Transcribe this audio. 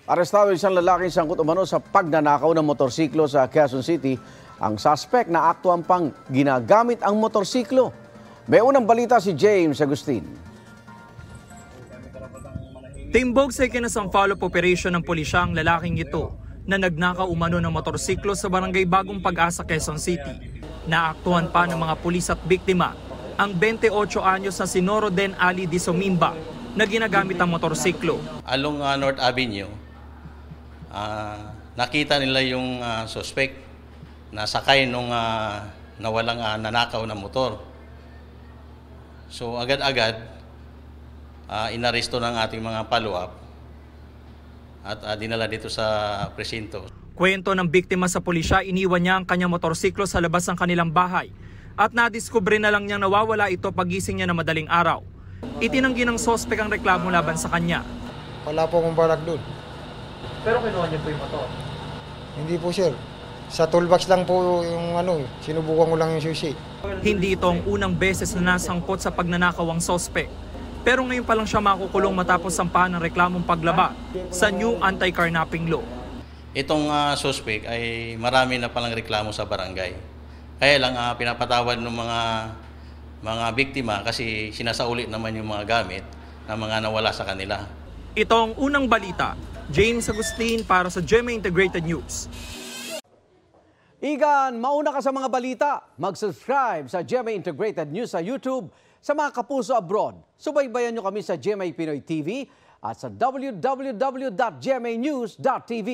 Arestado isang lalaking sangkot umano sa pagnanakaw ng motorsiklo sa Quezon City. Ang suspect na aktuang pang ginagamit ang motorsiklo. May unang balita si James Agustin. Timbog sa ikinasang follow-up operation ng pulisya ang lalaking ito na nagnakaw umano ng motorsiklo sa barangay Bagong Pag-asa, Quezon City. Naaktuhan pa ng mga pulis at biktima ang 28 anyos na si Noroden Ali Disomimba na ginagamit ang motorsiklo. Along North Avenue, nakita nila yung suspect na sakay nung nawalang nanakaw na motor. So agad-agad, inaresto ng ating mga follow-up at dinala dito sa presinto. Kwento ng biktima sa pulisya, iniwan niya ang kanyang motorsiklo sa labas ng kanilang bahay at nadiskubre na lang niyang nawawala ito pagising niya na madaling araw. Itinanggi ng sospek ang reklamo laban sa kanya. Wala po akong balag doon. Pero kinuha niyo po yung motor? Hindi po, sir. Sa toolbox lang po yung sinubukan ko lang yung susi. Hindi ito ang unang beses na nasangkot sa pagnanakaw ang sospek. Pero ngayon pa lang siya makukulong matapos sampahan ng reklamong paglaba sa new anti-carnapping law. Itong suspect ay marami na palang reklamo sa barangay. Kaya lang pinapatawad ng mga biktima kasi sinasaulit naman yung mga gamit na mga nawala sa kanila. Ito ang unang balita. James Agustin para sa GMA Integrated News. Igan, mauna ka sa mga balita. Mag-subscribe sa GMA Integrated News sa YouTube. Sa mga kapuso abroad, subaybayan nyo kami sa GMA Pinoy TV at sa www.gmanews.tv.